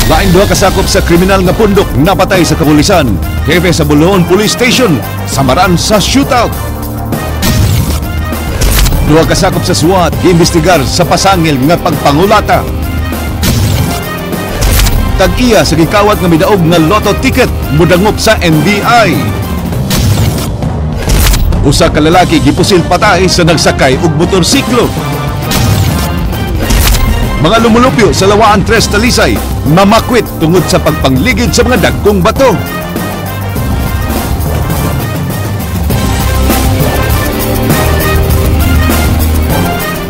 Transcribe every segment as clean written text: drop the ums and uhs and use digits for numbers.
Laing duha kasakop sa kriminal nga pundok napatay sa kapulisan. Hepe sa Buluon Police Station, samaran sa shootout. Duha kasakop sa SWAT giimbestigar sa pasangil nga pagpangulata. Tag-iya sa gikawat nga midaog nga lotto ticket mudangop sa NBI. Usa ka lalaki gipusil patay sa nagsakay og motorsiklo. Mga lumulupyo sa Lawaan Tres Talisay, mamakwit tungod sa pagpangligid sa mga dagkong bato.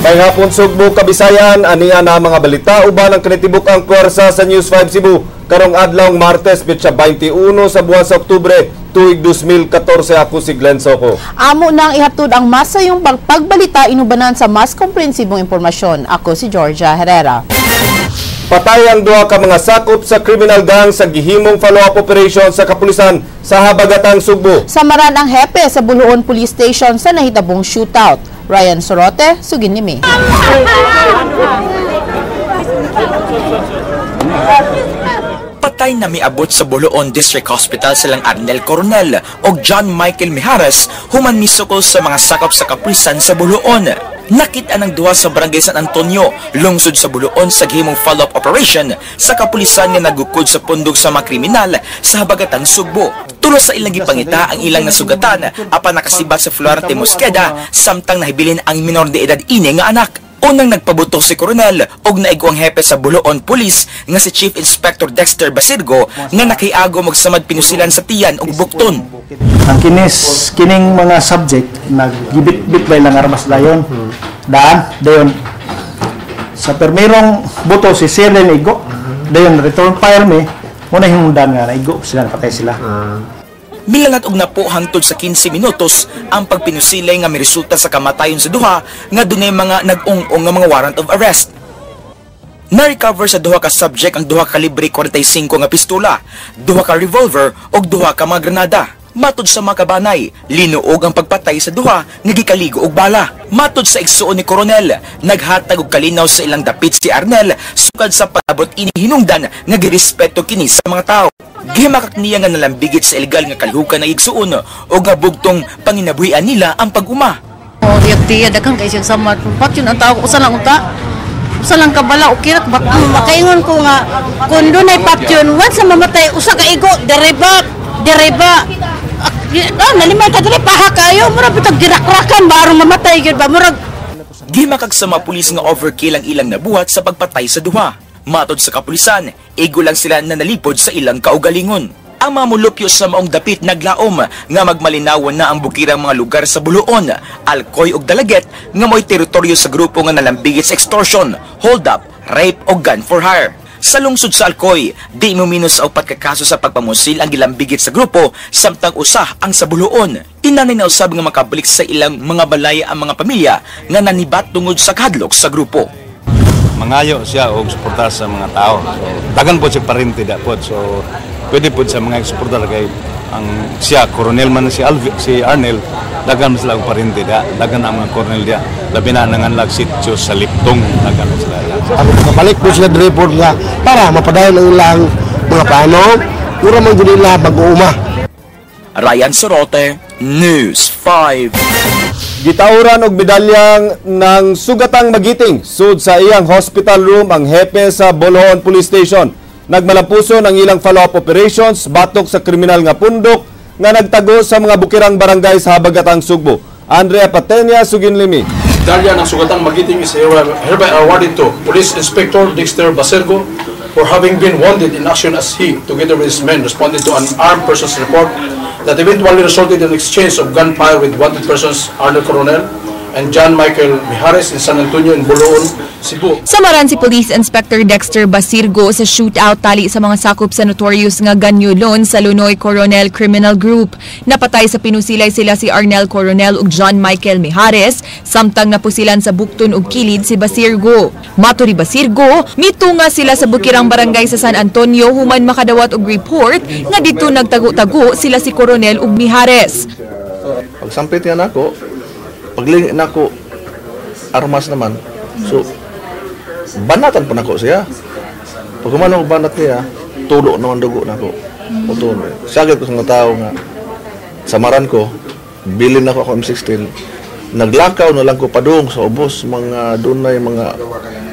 May hapon Sugbo, Kabisayan, aniya na mga balita uban ang kinitibuk ang puwersa sa News 5 Cebu karong adlaw Martes petsa 21 sa buwan sa Oktubre tuig 2014. Ako si Glenn Soco. Amo nang ihatod ang masayong pagbalita inubanan sa mas komprehensibong impormasyon. Ako si Georgia Herrera. Patay ang duha ka mga sakop sa criminal gang sa gihimong follow-up operation sa kapulisan sa Habagatang Sugbo. Samaran ang hepe sa Buluon Police Station sa nahitabong shootout. Ryan Sorote, sugin ni Mi. Patay na miabot sa Buluon District Hospital silang Arnel Coronel o John Michael Mijares human misukol sa mga sakop sa kapulisan sa Buluon. Nakita ng duha sa Barangay San Antonio, lungsod sa Buluon sa gihimong follow-up operation sa kapulisan nga nagukod sa pundok sa mga kriminal sa Habagatang Sugbo. Tulos sa ilang gipangita ang ilang nasugatan apan nakasibat sa Florete Mosqueda samtang nahibilin ang minor de edad ini nga anak. Unang nagpabuto si Coronel og naigo ang hepe sa Buluon Police nga si Chief Inspector Dexter Basirgo nga nakiago magsamad pinusilan sa tiyan og bukton. Ang kining mga subject naggibit-bit ba ilang armas dayon. Dayon sa permirong buto si Selen igo. Dayon return fire me muna hinungdan nga naigo sila napatay sila. Milangat og napo hangtod sa 15 minutos ang pagpinusilay nga miresulta sa kamatayon sa duha nga dunay mga nag-ung-ung nga mga warrant of arrest. Na-recover sa duha ka subject ang duha kalibre 45 nga pistola, duha ka revolver ug duha ka mga granada. Matod sa mga kabanay, linuog ang pagpatay sa duha nga gikaligo og bala. Matod sa igsuon ni Coronel, naghatag og kalinaw sa ilang dapit si Arnel sukad sa pag-abot ini hinungdan nga girespeto kini sa mga tao. Gihimakak niya nga nalambigit sa ilegal nga kalhukan na igsuon o nga bugtong panginabuhian nila ang pag-uma. Tiya daghang kay siyang sama patyon ang tao usa lang unta. Usa lang kabala okay ra makaingon ko nga kun dunay patyon once sa mamatay usa ka igo dereba. Nalimay ka diri paha kayo mura bitag girakrakan barong mamatay gyud ba murag. Gihimakak sa mga pulis nga overkill ang ilang nabuhat sa pagpatay sa duha. Matod sa kapulisan, igo lang sila na nalipod sa ilang kaugalingon. Ang mga mulupyo sa maong dapit naglaom nga magmalinawan na ang bukirang mga lugar sa Buluon, Alcoy ug Dalaget nga mo'y teritoryo sa grupo nga nalambigit sa extortion, hold up, rape o gun for hire. Sa lungsod sa Alcoy, di muminos sa upat ka kaso sa pagpamusil ang gilambigit sa grupo samtang usah ang sa Buluon. Inanay na usab nga makabalik sa ilang mga balay ang mga pamilya nga nanibat tungod sa kahadlok sa grupo. Mangayo siya og suportar sa mga tao. So, dagan po siya parinti da po. So, pwede po sa mga suportar kay ang siya Coronel man si Arnel, dagan sila og parinti da. Dagan ang mga Coronel dia. Labi na nanganlag sitio sa Liptong, dagan sila. Ako kapalik po sila report nga para mapadayon ang ilang mga plano. Pura man gud nila pag-uuma. Ryan Sorote, News 5. Gitauran og medalyang ng sugatang magiting sud sa iyang hospital room ang hepe sa Buluon Police Station. Nagmalampuson ang ilang follow-up operations batok sa kriminal nga pundok nga nagtago sa mga bukirang barangay sa Habagatang Sugbo. Andrea Patenya, Suginlimi. Medalya ng sugatang magiting is hereby awarded to Police Inspector Dexter Basirgo for having been wounded in action as he, together with his men, responded to an armed person's report that eventually resulted in exchange of gunfire with wanted persons Arnel Coronel and John Michael Mijares in San Antonio in Buluon, Cebu. Samaran si Police Inspector Dexter Basirgo sa shootout tali sa mga sakop sa notorious nga ganyulon sa Lunoy Coronel Criminal Group. Napatay sa pinusilay sila si Arnel Coronel ug John Michael Mijares, samtang napusilan sa bukton ug kilid si Basirgo. Mato ni Basirgo, mitunga sila sa bukirang barangay sa San Antonio human makadawat og report nga dito nagtago-tago sila si Coronel ug Mijares. Pagsampit yan ako, paglingin ako armas naman. So, banatan pa nako siya. Pag kumano banat niya, tulo naman dugo nako. Puton. Sagad ko sa mga tao nga samaran ko, bilin ako M16. Naglakaw na lang ko padung sa ubos, mga dunay mga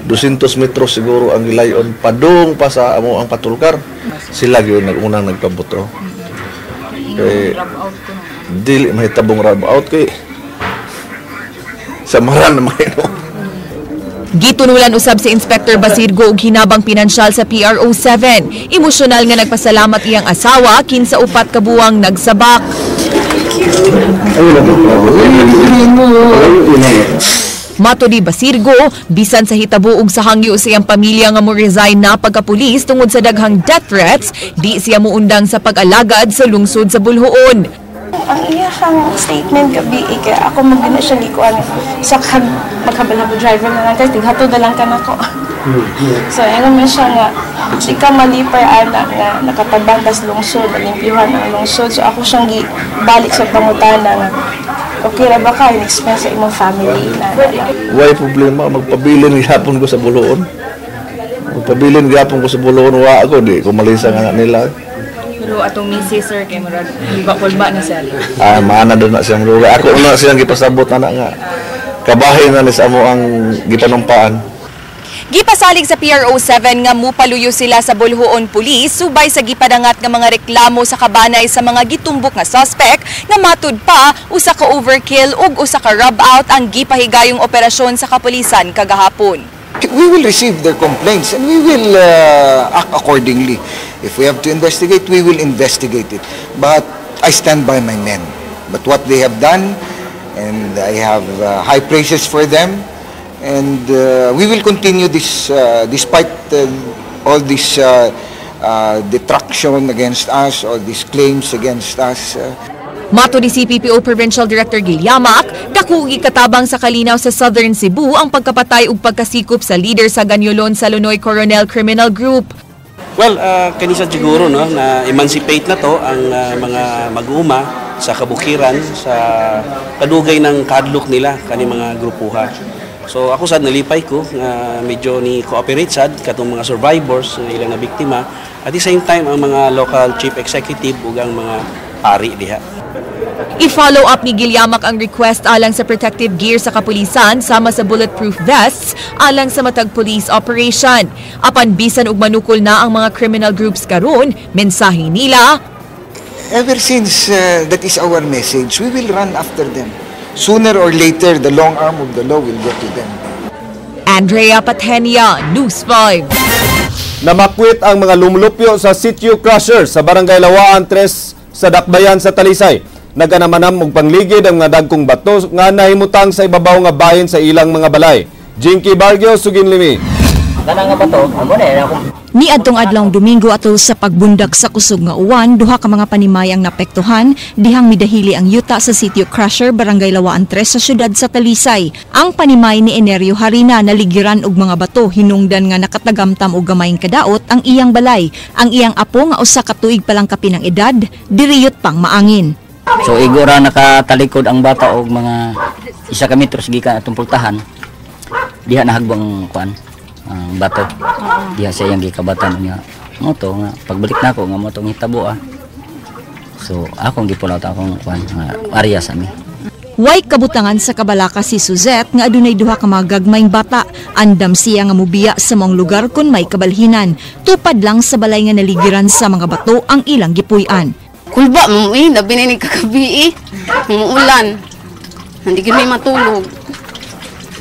200 metros siguro ang gilayon padung pa sa amo ang patulkar. Sila gyud unang nagpabuto. Kay dili mahitabong rub out kay samaran na mahino. Gitunulan usab si Inspector Basirgo og hinabang pinansyal sa PRO7. Emosyonal nga nagpasalamat iyang asawa kinsa upat ka buwang nagsabak. Mato di Basirgo, bisan sa hitabo og sa hangyo sa iyang pamilya nga mo resign na pagkapulis tungod sa daghang death threats, di siya muundang sa pag-alagad sa lungsod sa Bulhoon. Ang iyang statement gabi, kaya ako magana siya likuan sa magkabalabo driver na lang, kasi tighato na lang ka na ko. So, ano man siya nga, di ka malipay anak na nakatabang tas lungsod, nalimpiyuhan ang lungsod. So, ako siyang balik sa pangutana nga, okay na ba ka, in-expense sa imong family na. Why problema, magpabilin gihapon ko sa Bulhoon. Magpabilin gihapon ko sa Bulhoon, wa ako, di ko malisa nga nila. Pero atong misis, sir, kay murag kulba na siya. Maana doon na siyang lugar. Ako na siyang gipasabot na nga. Kabahin na ni sa mo ang gipanumpaan. Gipasalig sa PRO7 nga mupaluyo sila sa Bulhoon Police subay sa gipadangat nga mga reklamo sa kabanay sa mga gitumbok nga suspect nga matud pa usa ka overkill ug usa ka rub out ang gipahigayong operasyon sa kapulisan kagahapon. We will receive their complaints and we will act accordingly. If we have to investigate, we will investigate it. But I stand by my men. But what they have done, and I have high praises for them, and we will continue this despite all this detraction against us, all these claims against us. Mato ni CPPO Provincial Director Gilyamak, dakugi katabang sa kalinaw sa Southern Cebu ang pagkapatay ug pagkasikop sa leader sa Ganyolon sa Lunoy Coronel Criminal Group. Well, kanisa siguro no, na emancipate na to ang mga mag-uuma sa kabukiran sa kadugay ng kadlok nila kani mga grupuha. So ako sad nalipay ko nga medyo ni cooperate sad katong mga survivors nga ilang na biktima, at the same time ang mga local chief executive ug ang mga pari diha. I-follow up ni Gilyamak ang request alang sa protective gear sa kapulisan sama sa bulletproof vests alang sa matag police operation. Apan bisan ug manukol na ang mga criminal groups karon, mensahe nila, ever since that is our message, we will run after them. Sooner or later, the long arm of the law will go to them. Andrea Patenia, News 5. Namakwit ang mga lumulupyo sa sitio crusher sa Barangay Lawaan 3 sa Dakbayan sa Talisay. Naganamanam og pangligid ang mga dagkong bato nga nahimutang sa ibabaw nga bahin sa ilang mga balay. Jinky Bargio, Suginlimi. Ni adtong adlawng Domingo ato sa pagbundak sa kusog nga uwan, duha ka mga panimay ang napektuhan dihang midahili ang yuta sa sitio crusher Barangay Lawaan 3 sa syudad sa Talisay. Ang panimay ni Enerio Harina naligiran og mga bato hinungdan nga nakatagamtam og gamayng kadaot ang iyang balay. Ang iyang apo nga usa ka tuig pa lang kapin ang edad, diriyot pang maangin. So igora nakatalikod ang bata og mga 1 metros gikan atong pultahan. Diha nahagbang kuan ang bato. Diha sa iyang gikabatan niya. Moto nga pagbalik nako nga moto hitabo. So akong gipulaw ta akong kuan nga area sa mi. Way kabutangan sa Kabalaka si Suzette nga adunay duha ka mga gagmayng bata. Andam siya nga mubiya sa mong lugar kun may kabalhinan. Tupad lang sa balay nga naligiran sa mga bato ang ilang gipuy-an. Kulba mo labi na ni kagabi umuulan. Hindi kami matulog.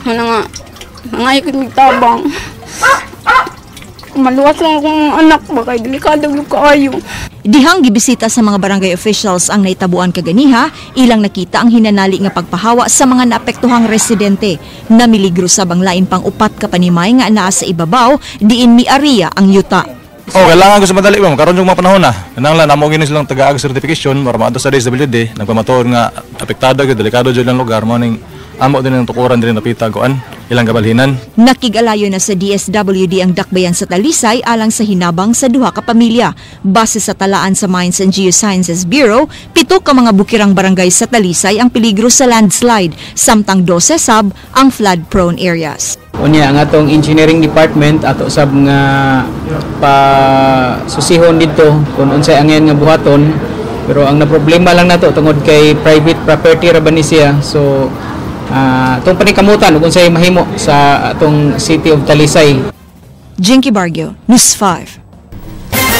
Ano nga, nangayakit magtabang. Maluwas lang akong mga anak, baka delikado yung kaayo. Dihang gibisita sa mga barangay officials ang naitabuan kaganiha, ilang nakita ang hinanali nga pagpahawa sa mga naapektuhang residente. Namiligro sa banglain pang upat ka panimay nga anaa sa ibabaw, diin mi area ang yuta. Kailangan ko sa madali mo. Karon yung mga panahon na. Kailangan namo gini silang taga-ag certification para maadto sa DSWD. Nagpamatuod nga apektado gyud, delikado gyud ang lugar mo ning amo din ang tukuran din napita goan. ilang kabalhinan. Nakigalayo na sa DSWD ang dakbayan sa Talisay alang sa hinabang sa duha ka pamilya. Base sa talaan sa Mines and Geosciences Bureau, 7 ka mga bukirang barangay sa Talisay ang peligro sa landslide, samtang 12 sab ang flood-prone areas. Unya ang atong engineering department ato sab nga pa susihon dito kung unsay angin nga buhaton, pero ang na problema lang nato tungod kay private property ra ba ni siya. So itong panikamutan kung sa'yo mahimo sa atong City of Talisay. Jinky Bargio, News 5.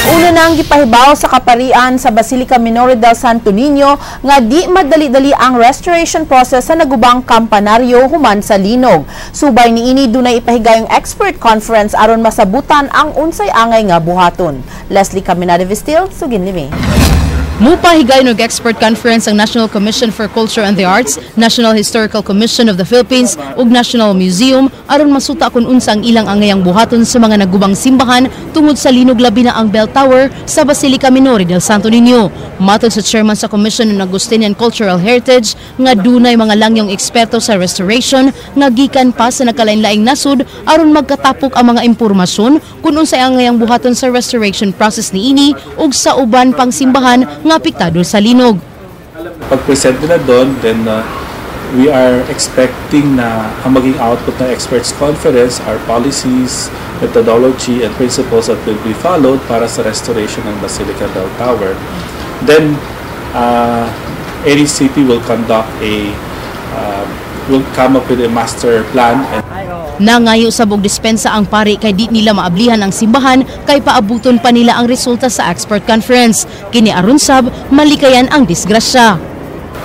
Una na ang gipahibaw sa kaparian sa Basilica Minore del Santo Niño nga di madali-dali ang restoration process sa nagubang kampanaryo human sa linog. Subay niini dunay ipahigayong expert conference aron masabutan ang unsay angay nga buhaton. Leslie Caminada Vistil, Sugin Limi. Mupahigay ng expert conference ang National Commission for Culture and the Arts, National Historical Commission of the Philippines ug National Museum aron masuta kung unsa ang ilang angayang buhaton sa mga nagubang simbahan tungod sa linog labi na ang bell tower sa Basilica Minore del Santo Niño. Matod sa chairman sa Commission on Augustinian Cultural Heritage nga dunay mga langyong eksperto sa restoration nga gikan pa sa nagkalain-laing nasud aron magkatapok ang mga impormasyon kung unsay angayang buhaton sa restoration process niini ug sa uban pang simbahan nga apektado sa linog. Pag-present nila doon, then we are expecting na ang maging output ng experts conference are policies, methodology, and principles that will be followed para sa restoration ng Basilica Bell Tower. Then, ADCP will conduct will come up with a master plan. Nangayo sa bug dispensa ang pari kay di nila maablihan ang simbahan kay paabuton pa nila ang resulta sa expert conference. Kini aron sab malikayan ang disgrasya.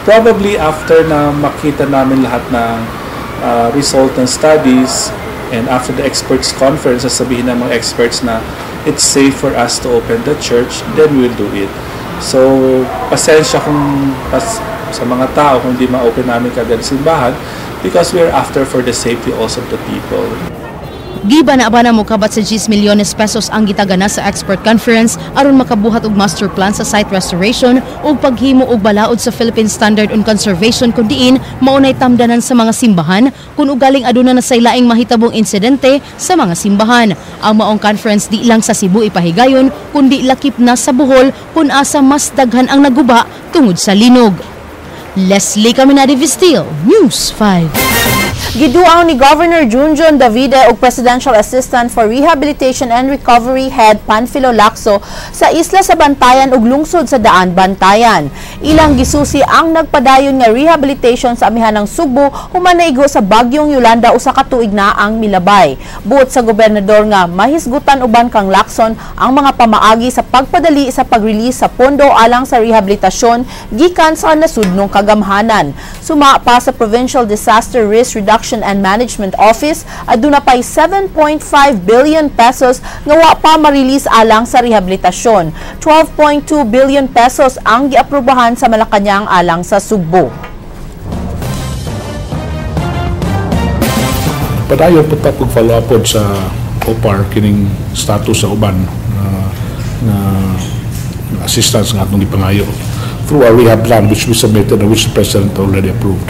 Probably after na makita namin lahat ng result ng studies and after the experts conference, sasabihin ng mga experts na it's safe for us to open the church, then we'll do it. So, pasensya kung sa mga tao kung di ma-open namin kagad simbahan because we're after for the safety also of the people. Giba na ba na mo kabat sa 10 milyones pesos ang gitagana sa expert conference aron makabuhat og master plan sa site restoration ug paghimo og balaod sa Philippine Standard on Conservation kun diin maunay tamdanan sa mga simbahan kun ugaling aduna na say laing mahitabong insidente sa mga simbahan. Ang maong conference di lang sa Cebu ipahigayon kundi lakip na sa Bohol kun asa mas daghan ang naguba tungod sa linog. Leslie Caminada Vistil, News 5. Giduaw ni Governor Junjun Davide ug Presidential Assistant for Rehabilitation and Recovery Head Panfilo Lacson sa isla sa Bantayan ug lungsod sa Daan Bantayan. Ilang gisusi ang nagpadayon nga rehabilitation sa amihan ng Subo human naigo sa bagyong Yolanda usa ka tuig na ang milabay. Buot sa gobernador nga mahisgutan uban kang Lacson ang mga pamaagi sa pagpadali sa pag-release sa pondo alang sa rehabilitasyon gikan sa nasudnong kagamhanan. Suma pa sa Provincial Disaster Risk Reduction and Management Office, aduna pay 7.5 billion pesos nga wa pa ma-release alang sa rehabilitasyon. 12.2 billion pesos ang giaprubahan sa Malacañang alang sa Sugbo. Padayon po ta pag-follow up sa OPAR kining status sa uban na assistance nga atong gipangayo through our rehab plan which we submitted and which the President already approved.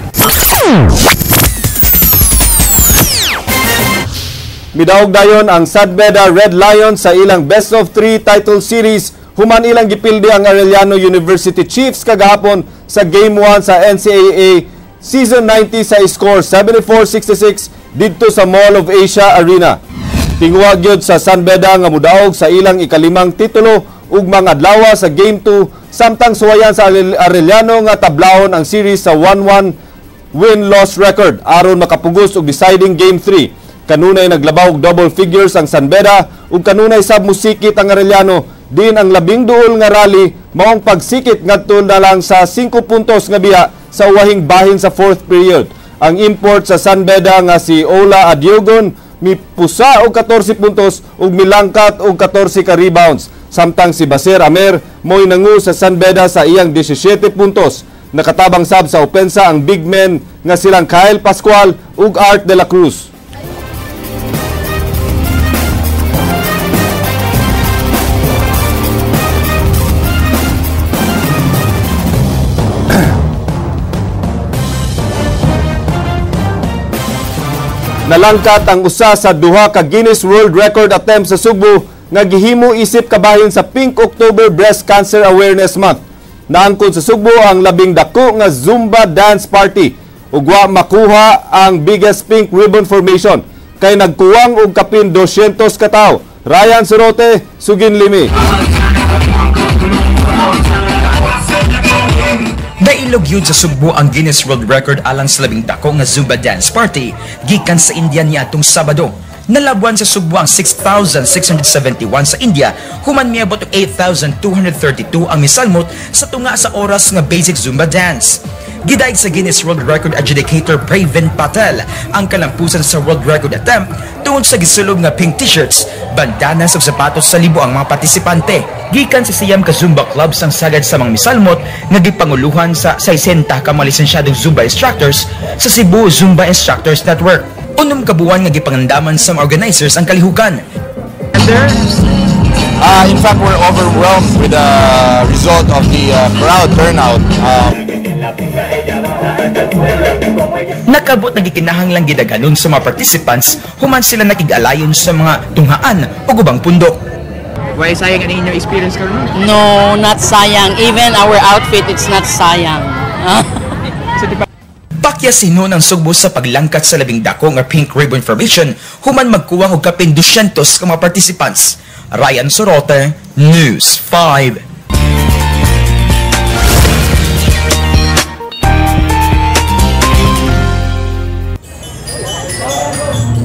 Midaog dayon ang Sadbeda Red Lions sa ilang best of 3 title series human ilang gipildi ang Arellano University Chiefs kagahapon sa Game 1 sa NCAA Season 90 sa score 74-66 didto sa Mall of Asia Arena. Tinguha gyud sa Sadbeda nga mudaog sa ilang ikalimang titulo ug mga adlaw sa Game 2 samtang suwayan sa Arellano nga tablahon ang series sa 1-1 win-loss record aron makapugos og deciding Game 3. Kanunay naglabaw og double figures ang Sanbeda ug kanunay sab musikit ang Arellano din ang labing duol nga rally maong pagsikit ngadto na lang sa 5 puntos nga biya sa uwahing bahin sa 4th period. Ang import sa Sanbeda nga si Ola Adiogon mipusa og 14 puntos ug milangkat og 14 ka rebounds samtang si Baser Amer mo'y nangu sa Sanbeda sa iyang 17 puntos. Nakatabang sab sa opensa ang big men nga silang Kyle Pascual ug Art de la Cruz. Nalangkat ang usa sa duha ka Guinness World Record attempt sa Subo nga gihimo isip kabahin sa Pink October Breast Cancer Awareness Month. Naangkon sa Subo ang labing dako nga Zumba dance party ug wa makuha ang biggest pink ribbon formation kay nagkuwang og kapin 200 ka tawo. Ryan Sorote, Sugin Limi. Nailog yun sa Subo ang Guinness World Record alang sa labing dako nga Zumba Dance Party gikan sa India niadtong Sabado. Nalabuan sa Subo ang 6,671 sa India, human miabot og 8,232 ang misalmot sa tunga sa oras nga basic Zumba dance. Gidaig sa Guinness World Record adjudicator Pravin Patel ang kalampusan sa World Record attempt tungod sa gisulog nga pink t-shirts, bandanas ug sapatos sa libo ang mga partisipante. Gikan sa siyam ka Zumba clubs ang sagad sa mga misalmot nga gipanguluhan sa 60 ka mga lisensyadong Zumba instructors sa Cebu Zumba Instructors Network. Unom ka buwan nga gipangandaman sa mga organizers ang kalihukan. In fact, we're overwhelmed with the result of the crowd turnout. Nakabot na gikinahanglang gidaganon sa mga participants human sila nakig-alayon sa mga tunghaan o ubang pundok. Why sayang ang inyong experience karon? No, not sayang. Even our outfit, it's not sayang. Pakyasino ng Sugbo sa paglangkat sa labing dako nga pink ribbon formation human magkuwang og kapin 200 ka mga participants. Ryan Sorote, News 5.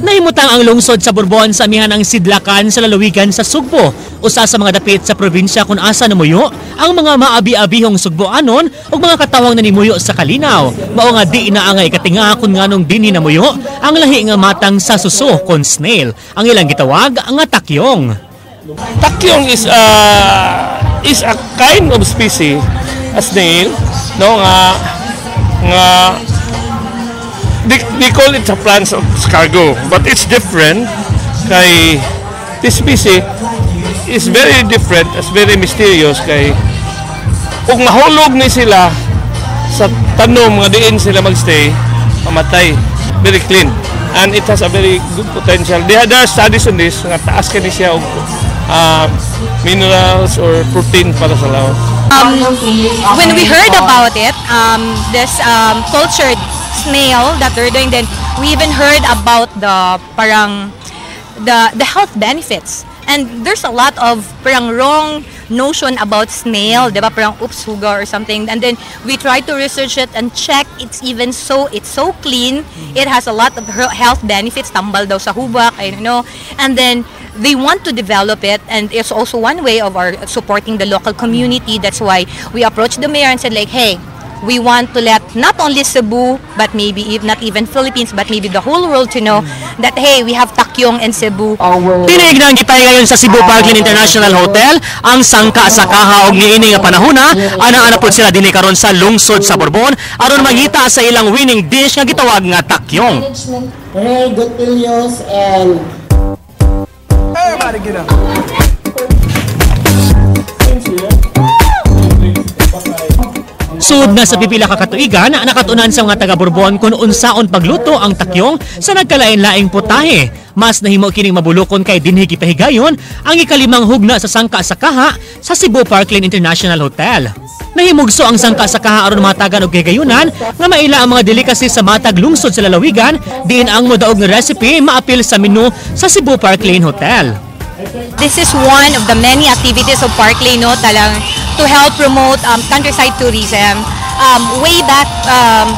Nahimutang ang lungsod sa Borbon sa amihan ng Sidlakan sa lalawigan sa Sugbo. Usa sa mga dapit sa probinsya kung asa namuyo ang mga maabi-abihong Sugboanon ug mga katawang nanimuyo sa kalinaw. Mao nga di inaangay katinga kun nganong dinhi namuyo ang lahi nga matang sa suso kon snail. Ang ilang gitawag nga takyong. Takyong is a kind of species, a snail, no nga they call it a plant of escargot, but it's different. Kay this species is very different, it's very mysterious. Kay kung mahulog ni sila sa tanom nga diin sila magstay, mamatay. Very clean, and it has a very good potential. There are studies on this nga taas kani siya og minerals or protein para sa lawas. When we heard about it, this cultured snail that they're doing, then we even heard about the health benefits. And there's a lot of parang wrong notion about snail, diba? Parang oops, huga or something. And then we try to research it and check. It's so clean. It has a lot of health benefits. Tambal daw sa hubak, I don't know. And then they want to develop it, and it's also one way of our supporting the local community. That's why we approached the mayor and said like, hey, we want to let not only Cebu, but maybe not even Philippines, but maybe the whole world to know that, hey, we have takyong in Cebu. Tinig na ang gitay ngayon sa Cebu Parkland International Hotel ang sangka sa kaha og niini nga panahona ana po sila dinhi karon sa lungsod sa Borbon aron mangita sa ilang winning dish nga gitawag nga takyong. Ray Gutilios and everybody get up. Sud na sa pipila ka katuigan, nakatunan sa mga taga-Borbon kung unsaon pagluto ang takyong sa nagkalain-laing putahe. Mas nahimo kining mabulokon kay dinhi gipahigayon ang ikalimang hugna sa sangka sa kaha sa Cebu Parkland International Hotel. Nahimugso ang sangka sa kaha aron matagan og higayunan nga maila ang mga delicacy sa matag lungsod sa lalawigan, diin ang modaog nga recipe maapil sa menu sa Cebu Parkland Hotel. This is one of the many activities of Park Lane, no, talang to help promote countryside tourism. Way back,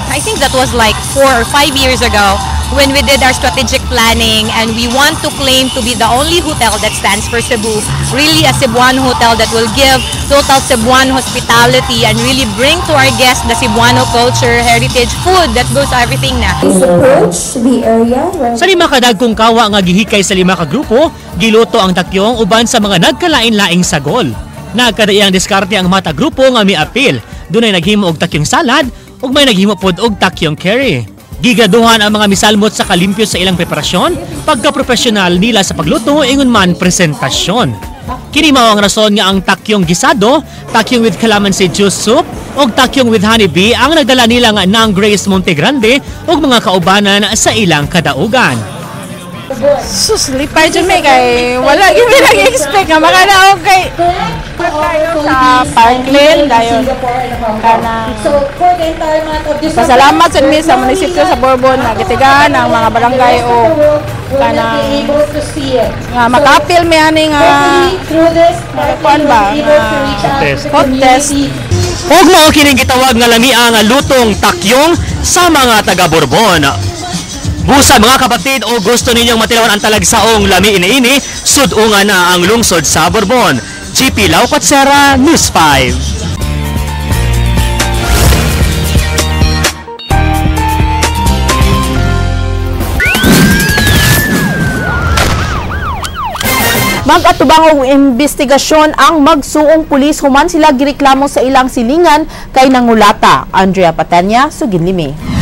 I think that was like 4 or 5 years ago, when we did our strategic planning, and we want to claim to be the only hotel that stands for Cebu, really a Cebuano hotel that will give total Cebuano hospitality and really bring to our guests the Cebuano culture, heritage, food that goes to everything na. approach the area. Sa lima ka dagkong kawa nga gihikay sa lima ka grupo, giluto ang takyong uban sa mga nagkalain-laing sagol. Nagkadaiyang diskarte ang mata grupo nga miapil. Dunay naghimo og takyong salad ug may naghimo pod og takyong curry. Gigaduhan ang mga misalmot sa kalimpyo sa ilang preparasyon, pagka-profesional nila sa pagluto ingon man presentasyon. Kini mao ang rason nga ang takyong gisado, takyong with calamansi juice soup ug takyong with honeybee ang nagdala nila nga Nang Grace Montegrande ug mga kaubanan sa ilang kadaugan. Sus, lipay dyan may kay wala yung nag-expect nga makalaog kay sa Parkland dayon kana pasalamat sa mi sa munisipyo sa Bourbon na gitigan ang mga barangay o kana nga makapil mi ani nga kuan ba contest Ug mao kining gitawag nga lamia nga lutong takyong sa mga taga Bourbon. Busa mga kapatid, o gusto ninyong matilawan ang talagsaong lami ini, sudungan na ang lungsod sa Bourbon. GP Lau Patsera, News 5. Mag-atubang og investigasyon ang magsuong pulis human sila gireklamo sa ilang silingan kay nangulata. Andrea Patanya, Suginlimi.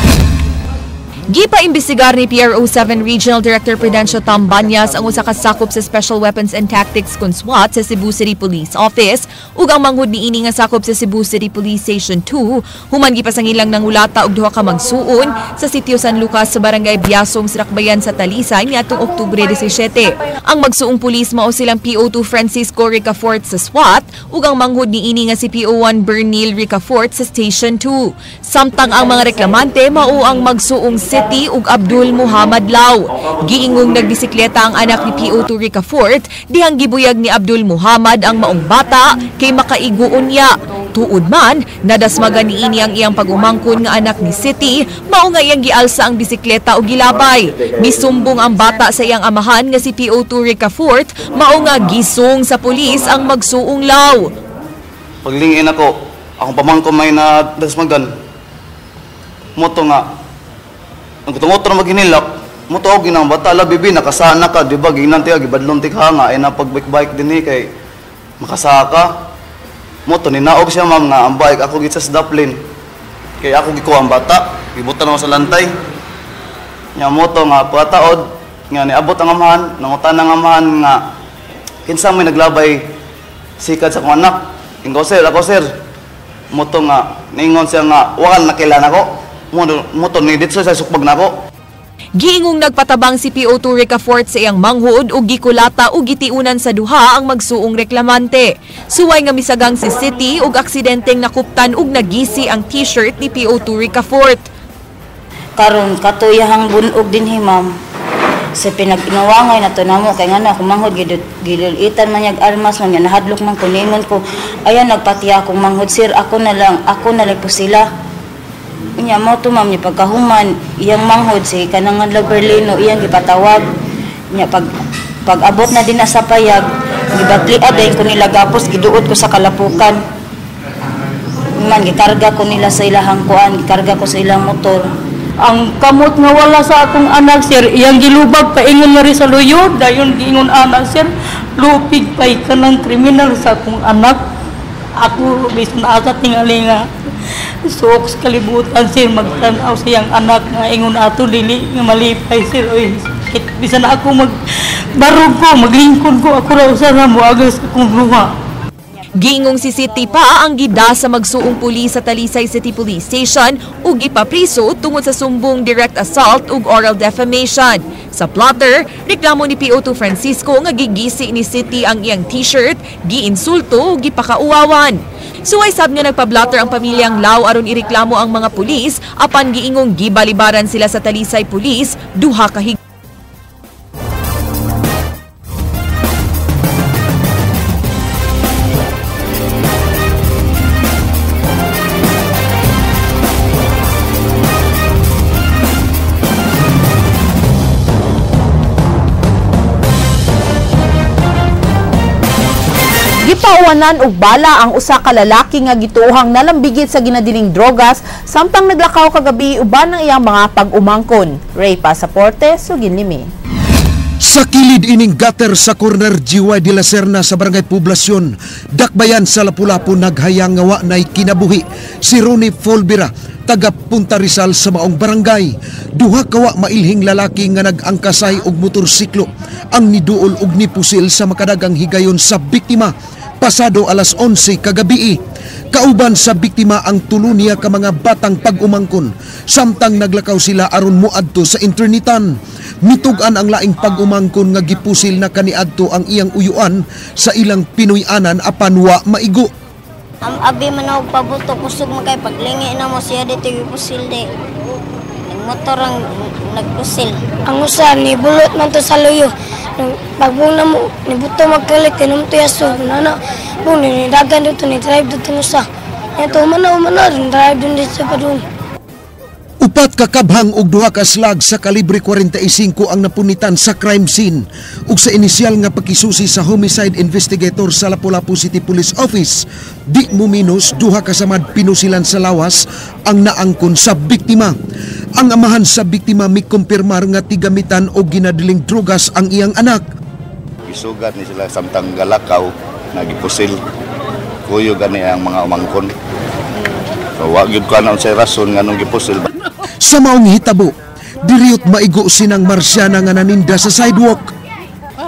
Gipa-imbestigar ni PRO7 Regional Director Prudencio Tambanyas ang usa ka sakop sa Special Weapons and Tactics kun SWAT sa Cebu City Police Office ug ang manghud niini nga sakop sa Cebu City Police Station 2 human gipasangilang nangulata og duha ka magsuon sa sitio San Lucas sa Barangay Biasong, Siracbayan sa Talisay niadtong Oktubre 17. Ang magsuong pulis mao silang PO2 Francisco Ricafort sa SWAT ug ang manghud niini nga si PO1 Bernil Ricafort sa Station 2. Samtang ang mga reklamante mao ang magsuong City ug Abdul Muhammad Lau. Giingong nagbisikleta ang anak ni PO2 Ricafort dihang gibuyag ni Abdul Muhammad ang maong bata kay makaiguon niya. Tuod man, nadasmagan niini ang iyang pag-umangkon nga anak ni City, mao nga iyang gialsa ang bisikleta ug gilabay. Gisumbong ang bata sa iyang amahan nga si PO2 Ricafort, mao nga gisung sa pulis ang magsuong Lau. Paglingin ako, akong pamangko may na dasmagan. Moto nga ang kutungot na maghinilak, mo to ginang bata la bibi nakasana ka di ba ginanti gibadlon ti hanga ay napagbike din kay makasaka. Mo to ninaog siya ma'am nga ang bike ako gitsas daplin. Kay ako gikuha ang bata, gibutan ako sa lantay. Nya mo to nga pataod nga niabot ang amahan, nangutan ang amahan nga kinsa may naglabay sikat sa kong anak. Ingo sir, ako sir. Mo to nga ningon siya nga wakal nakilala ko. Moto ni dito sa sukbag nako. Giingong nagpatabang si PO2 Ricafort sa iyang manghud ug gikulata ug gitiunan sa duha ang magsuong reklamante. Suway nga misagang si City ug aksidenteng nakuptan ug nagisi ang t-shirt ni PO2 Ricafort. Karon katuyahang bunog din himam. Sa pinag-inawangay na to namo kay ngano akong manghud gidulitan man yag armas man nahadlok man kuningon ko. Ayan nagpatiya akong manghud sir ako na lang po sila. Nya mo to ma'am ni pagkahuman iyang manghod si kanangan Berlino iyang gipatawag nya pag abot na din sa payag gibatliad ay ko nila gapos giduot ko sa kalapukan man gikarga ko nila sa ilahang kuan gikarga ko sa ilang motor. Ang kamot nga wala sa akong anak sir iyang gilubag paingon nga ri sa luyod dayon giingon anak sir lupig pay kanang kriminal sa akong anak. Ako bisan asa tingali nga suok sa kalibutan sir magtanaw siyang anak nga ingon ato dili nga malipay sir oy bisan ako magbarog ko maglingkod ko ako raw sana moagas akong luha. Giingong si City pa ang gida sa magsuong pulis sa Talisay City Police Station ug ipapriso tungod sa sumbong direct assault ug oral defamation. Sa plotter, reklamo ni PO2 Francisco nga gigisi ni City ang iyang t-shirt, giinsulto ug gipakauwawan. Suway sab nga nagpa-blotter ang pamilyang Lau aron ireklamo ang mga pulis apan giingong gibalibaran sila sa Talisay Police duha ka higit. Gipauwanan og bala ang usa ka lalaki nga gituohang nalambigit sa ginadiling drogas samtang naglakaw kagabi uban ng iyang mga pag-umangkon. Ray Pasaporte, Suginlimi. Sa kilid ining gutter sa corner GY de la Serna sa Barangay Poblasyon, Dakbayan sa Lapu-Lapu naghayang ngawa na'y kinabuhi si Ronnie Folbira, taga Punta Rizal sa maong barangay. Duha kawa mailhing lalaki nga nag-angkasay og motorsiklo ang niduol og nipusil sa makadagang higayon sa biktima pasado alas 11 kagabi. Kauban sa biktima ang tulo niya ka mga batang pag-umangkon, samtang naglakaw sila aron moadto sa internetan. Mitugan ang laing pag-umangkon nga gipusil na kaniadto ang iyang uyuan sa ilang Pinoy-anan apan wa maigo. Ang abi man og pabuto kusog man kay paglingi na mo siya dito gipusil de. Motor ang nagpusil. Ang usa ni bulot man to sa luyo. Pagbung na mo, nibuto magkalit, tinumto yaso. Nana, bung ni dagan dito, ni drive dito nusa. Ito, umana, drive dito sa padung. Upat ka kabhang og duha ka slag sa kalibre 45 ang napunitan sa crime scene. Ug sa inisyal nga pagkisusi sa homicide investigator sa Lapu-Lapu City Police Office, di mo minus duha ka samad pinusilan sa lawas ang naangkon sa biktima. Ang amahan sa biktima mikumpirmar nga tigamitan o ginadiling drugas ang iyang anak. Isugat ni sila samtang galakaw, nagipusil. Kuyo gani ang mga umangkon. So, wag yun ka na sa rason nga nung gipusil. Sa maong hitabo, diriyot maigo sinang Marciana nga naninda sa sidewalk.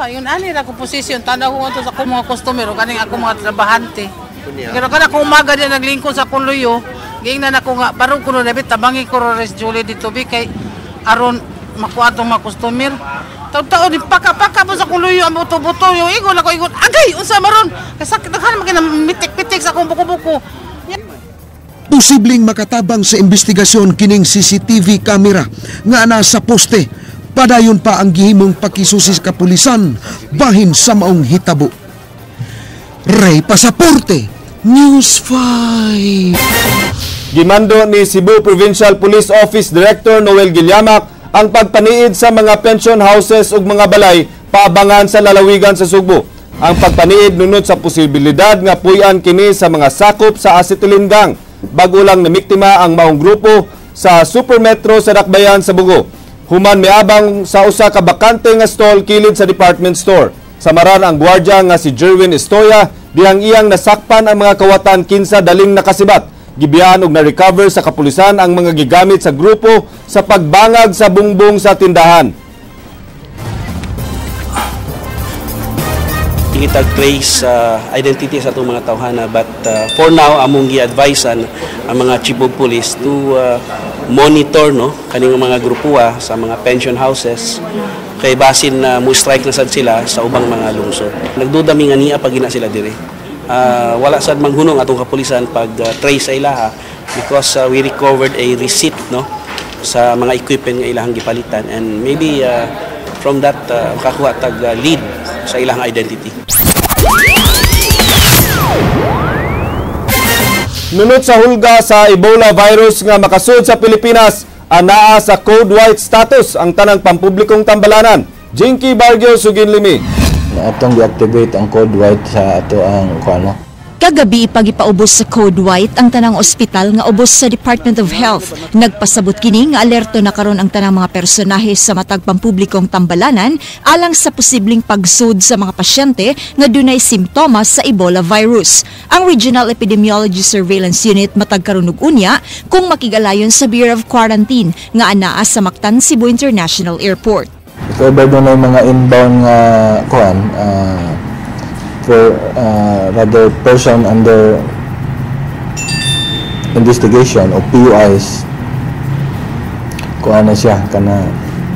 Yun ani na ko posisyon, tanda ko to sa akong mga customer, o kaning ako mga trabahante. Pero kada kung umaga din naglingkod sa akong luyo, giingnan ako nga, parang kuno David, tabangi ko Rores Julie dito, kay aron makuha itong mga customer. Taon-taon, paka-paka po sa akong luyo, ang buto-buto, yung igon ako, agay, unsa maron, kasakit, naghanap ka na mitik-pitik sa akong buko-buko. Posibleng makatabang sa investigasyon kining CCTV camera nga ana sa poste. Padayon pa ang gihimong pakisusi sa kapulisan bahin sa maong hitabo. Ray Pasaporte, News 5. Gimando ni Cebu Provincial Police Office Director Noel Guillamak ang pagpaniid sa mga pension houses ug mga balay paabangan sa lalawigan sa Sugbo. Ang pagpaniid nunod sa posibilidad nga puy-an kini sa mga sakop sa Acetylene Gang. Bago lang namiktima ang maong grupo sa Super Metro sa Dakbayan sa Bugo. Human miabang sa usa ka bakante nga stall kilid sa department store. Samaran ang gwardiya nga si Jerwin Estoya dihang iyang nasakpan ang mga kawatan kinsa daling nakasibat. Gibiyaan og na-recover sa kapulisan ang mga gigamit sa grupo sa pagbangag sa bungbong sa tindahan. Itag trace identity sa itong mga tawhana, but for now among gi-advisean ang mga chief of police to monitor kaning mga grupuha sa mga pension houses kay basin na mo strike na sad sila sa ubang mga lungsod. Nagduda mi nga niya pag gina sila dire. Wala sad manghunong atong kapulisan pag trace sa ilaha because we recovered a receipt sa mga equipment nga ilahang gipalitan, and maybe from that makakuha tag lead sa ilang identity. Nunod sa hulga sa Ebola virus nga makasud sa Pilipinas, anaa sa Code White status ang tanang pampublikong tambalanan. Jinky Bargio, Sugin Limi. Atong deactivate ang Code White sa ato ang Kagabi pagipaubos sa Code White ang tanang ospital nga ubos sa Department of Health. Nagpasabot kini nga alerto na karon ang tanang mga personahe sa matag pampublikong tambalanan alang sa posibleng pagsud sa mga pasyente nga dunay simptomas sa Ebola virus. Ang Regional Epidemiology Surveillance Unit matag karon og unya kung makigalayon sa Bureau of Quarantine nga anaa sa Mactan, Cebu International Airport. If ever dunay mga inbound nga for rather person under investigation o PUIs, kuha na siya kana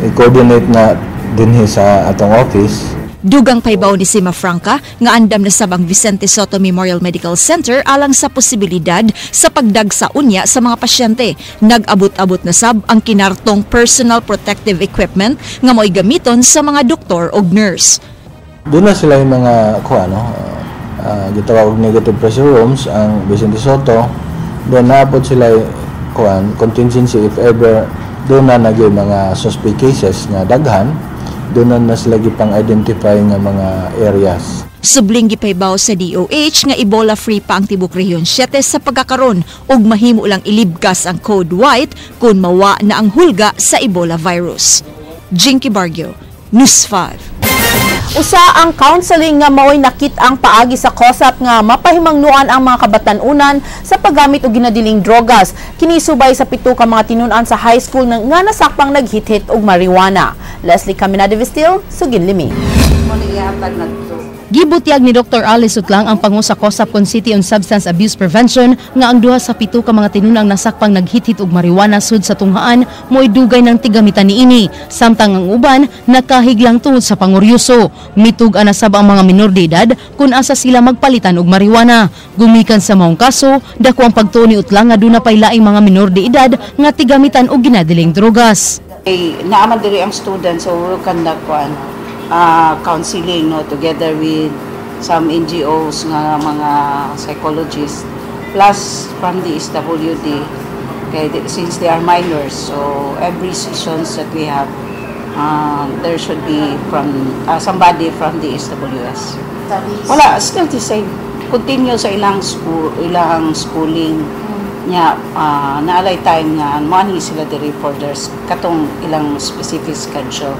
i-coordinate na dinhi sa atong office. Dugang paybaw ni Sima Franca nga andam na sabang Vicente Soto Memorial Medical Center alang sa posibilidad sa pagdagsa unya sa mga pasyente. Nag-abot-abot na sab ang kinartong personal protective equipment nga mo'y gamiton sa mga doktor o nurse. Doon na sila yung mga gitawag negative pressure rooms ang Vicente Soto. Then naabot sila contingency if ever doon na nagyay mga suspect cases nga daghan, doon na sila gipang identify nga mga areas. Subling gipaybaw sa DOH nga Ebola free pa ang tibok rehiyon 7 sa pagkakaron ug mahimo lang ilibkas ang Code White kung mawa na ang hulga sa Ebola virus. Jinky Bargio, News 5. Usa ang counseling nga mao'y nakit ang paagi sa COSAP nga mapahimangnuan ang mga kabatan-unan sa paggamit og ginadiling drogas. Kinisubay sa 7 ka mga tinun-an sa high school nga nasakpang naghit-hit og marijuana. Leslie Caminada Vistil, Sugin Limi. nihatag nagto. Gibutyag ni Dr. Alice Utlang ang pangu sa COSAP kon City on Substance Abuse Prevention nga ang duha sa 7 ka mga tinunang nasakpang naghit-hit og marijuana sud sa tunghaan mo'y dugay ng tigamitan niini, samtang ang uban nakahiglang tungod sa pangoryoso. Mitug-an na sab ang mga minor de edad kung asa sila magpalitan og marijuana. Gumikan sa maong kaso, dako ang pagtuo ni Utlang nga duna pay laing mga minor de edad nga tigamitan og ginadiling drogas. Naaman diri ang students, so we conduct counseling, no, together with some NGOs nga mga psychologists, plus from the SWD, okay, since they are minors, so every sessions that we have, there should be from somebody from the SWS. Wala, still the same. Continue sa ilang schooling nya, naalay time nga money sila diri for their katong ilang specific schedule.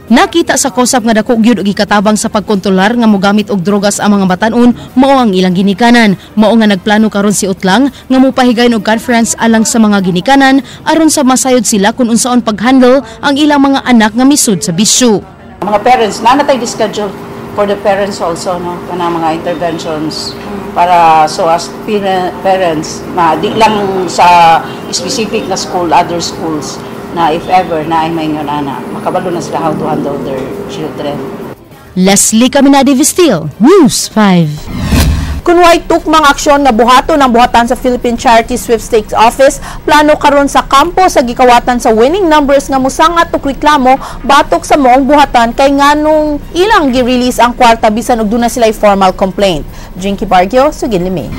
Nakita sa COSAP nga dako gyud og ikatabang sa pagkontrolar nga mogamit og drogas ang mga batan-on mao ang ilang ginikanan. Mao nga nagplano karon si Utlang nga mopahigayon og conference alang sa mga ginikanan aron sa masayod sila kung unsaon paghandle ang ilang mga anak nga misud sa bisyo. Mga parents na natay schedule for the parents also, no, kana mga interventions para so as parents na di lang sa specific na school, other schools, na if ever na ay may anak, makabalo na sila how to handle their children. Leslie Caminade Vistil, News 5. Kunway tukmang aksyon nga buhaton ang buhatan sa Philippine Charity Sweepstakes Office, plano karon sa kampo sa gikawatan sa winning numbers nga musangat og reklamo batok sa moong buhatan kay nganong ilang gi-release ang kwarta bisan og duna sila formal complaint. Jinky Bargio, Sugin Lime.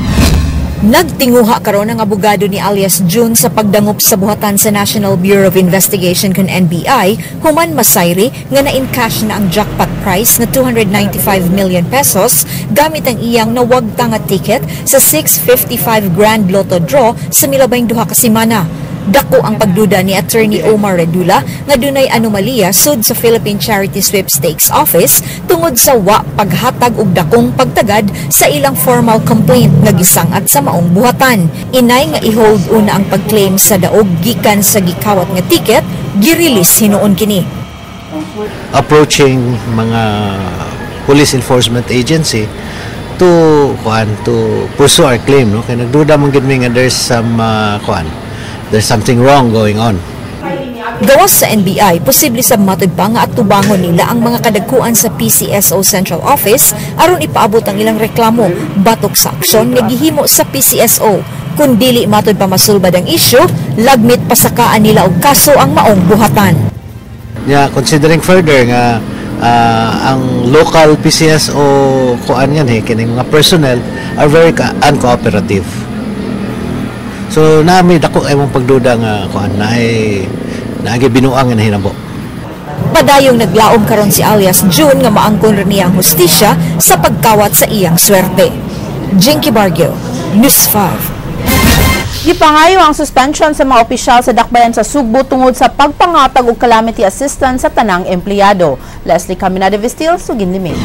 Nagtinguha karon ang abogado ni alias June sa pagdangup sa buhatan sa National Bureau of Investigation kun NBI human masayri nga na-encash na ang jackpot prize na 295 million pesos gamit ang iyang nawagta nga ticket sa 655 Grand Lotto draw sa milabay duha ka semana. Dako ang pagduda ni Attorney Omar Redula nga dunay anomalya sud sa Philippine Charity Sweepstakes Office tungod sa wa paghatag og dakong pagtagad sa ilang formal complaint nga gisangat sa maong buhatan. Inay nga i-hold una ang pagclaim sa daog gikan sa gikawat nga ticket, gi-release hinuon kini. Approaching mga police enforcement agency to pursue our claim, no, kay nagduda man gid mi nga there's something wrong going on. Gawas sa NBI, posible sa matod pa nga at tubangon nila ang mga kadagkuan sa PCSO Central Office aron ipaabot ang ilang reklamo batok sa aksyon nga gihimo sa PCSO. Kung dili matod pa masulbad ang issue, lagmit pasakaan nila og kaso ang maong buhatan. Yeah, considering further nga ang local PCSO kining mga personnel are very uncooperative. So nami dako ay mong pagduda nga naagi binuang nga hinabo. Padayong naglaom karon si alias June nga maangkon rin niya ang hustisya sa pagkawat sa iyang swerte. Jinky Bargio, News 5. Gipangayo ang suspension sa mga opisyal sa dakbayan sa Sugbo tungod sa pagpangatag og calamity assistance sa tanang empleyado. Leslie Caminade Vistil, Sugin Lime.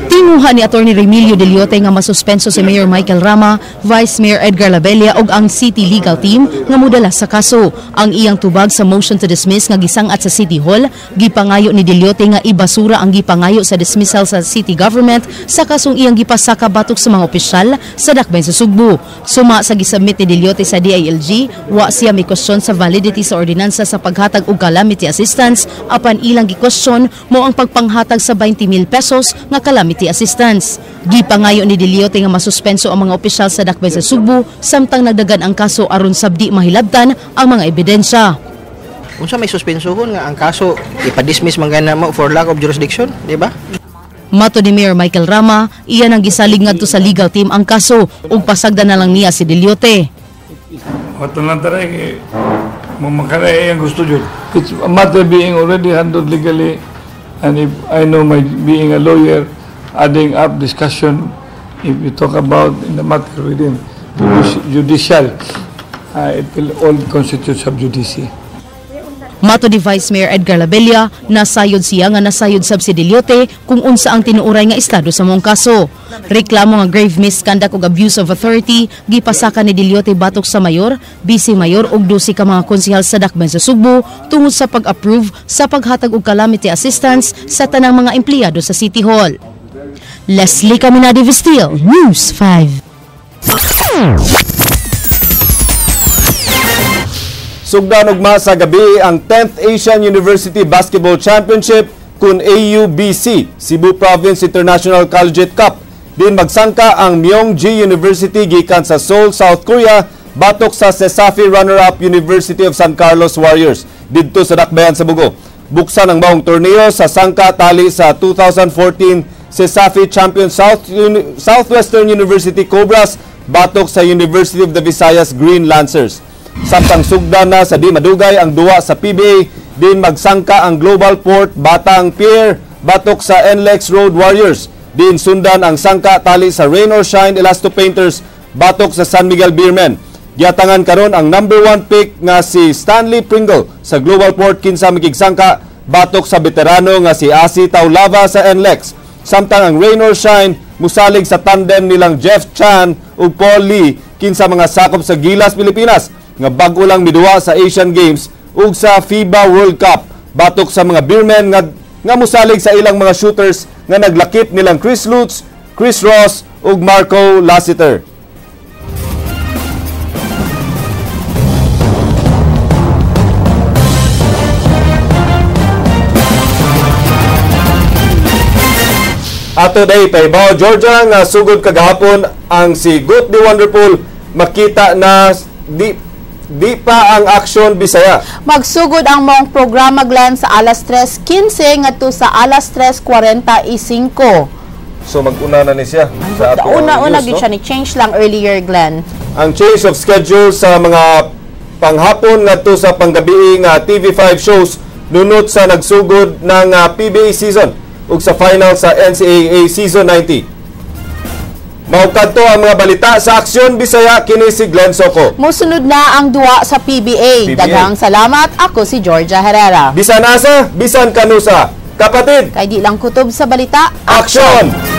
Tinguha ni Attorney Remilio De Liote nga masuspenso si Mayor Michael Rama, Vice Mayor Edgar Labella ug ang City Legal Team nga modala sa kaso. Ang iyang tubag sa motion to dismiss nga gisangat sa City Hall, gipangayo ni De Liote nga ibasura ang gipangayo sa dismissal sa City Government sa kasong iyang gipasaka batok sa mga opisyal sa dakbayan sa Sugbo. Suma sa gisubmit ni De Liote sa DILG, wa siya may question sa validity sa ordinansa sa paghatag og calamity assistance apan ilang gi-question mo ang pagpanghatag sa 20,000 pesos nga calamity assistance. Gipangayo ni De Liote nga masuspenso ang mga opisyal sa dakbayan sa Sugbo samtang nagdagan ang kaso aron sabdi mahilabtan ang mga ebidensya. Unsa may suspensohon nga ang kaso ipa-dismiss man gana mo for lack of jurisdiction, di ba? Mato ni Mayor Michael Rama, iyan ang gisalig ngadto sa legal team ang kaso ug pasagdan na lang niya si De Liote. Wato lang taray mamakanay ang gusto jud. It's a matter being already handled legally, and if I know my being a lawyer, adding up discussion, if you talk about in the matter within judicial, it will all constitute sub judice. Mato ni Vice Mayor Edgar Labella, nasayod siya nga nasayod sab si Diliote kung unsa ang tinuuray nga estado sa mong kaso. Reklamo nga grave misconduct ug abuse of authority gipasaka ni Diliote batok sa mayor, vice mayor ug 12 ka mga konsehal sa Dakbayan sa Sugbo tungod sa pag-approve sa paghatag og calamity assistance sa tanang mga empleyado sa City Hall. Leslie Caminadi Vestil, News 5. Sugdan ugma sa gabi ang 10th Asian University Basketball Championship kun AUBC Cebu Province International Collegiate Cup. Din magsangka ang Myongji University gikan sa Seoul, South Korea batok sa CESAFI runner-up University of San Carlos Warriors didto sa Dakbayan sa Bugo. Buksan ang maong torneo sa sangka tali sa 2014 CESAFI champion Southwestern University Cobras batok sa University of the Visayas Green Lancers. Samtang sugdan na sa di madugay ang duwa sa PBA, din magsangka ang Global Port Batang Pier batok sa NLEX Road Warriors. Din sundan ang sangka tali sa Rain or Shine Elasto Painters batok sa San Miguel Beermen. Giatangan karon ang number 1 pick nga si Stanley Pringle sa Global Port kinsa mikigsangka batok sa veterano nga si Asi Taulava sa NLEX. Samtang ang Rain or Shine musalig sa tandem nilang Jeff Chan ug Paul Lee kinsa mga sakop sa Gilas, Pilipinas nga bago lang miduwa sa Asian Games ug sa FIBA World Cup batok sa mga beermen nga musalig sa ilang mga shooters nga naglakip nilang Chris Lutz, Chris Ross ug Marco Lassiter. Ato day paibaw Georgia nga sugod kagahapon ang si Gut the Wonderful makita na di pa ang aksyon Bisaya. Magsugod ang mong programa Glenn sa alas 3:15 ngadto sa alas 3:45. So mag-una na ni siya. Una-una gid siya ni change lang earlier Glenn. Ang change of schedule sa mga panghapon ngadto sa panggabi nga TV5 shows nunot sa nagsugod ng PBA season ug sa final sa NCAA season 90. Maukadto ang mga balita sa Aksyon Bisaya kini si Glenn Soco. Musunod na ang duwa sa PBA. Daghang salamat. Ako si Georgia Herrera. Bisan asa, bisan kanusa. Kapatid, kay di lang kutob sa balita. Aksyon!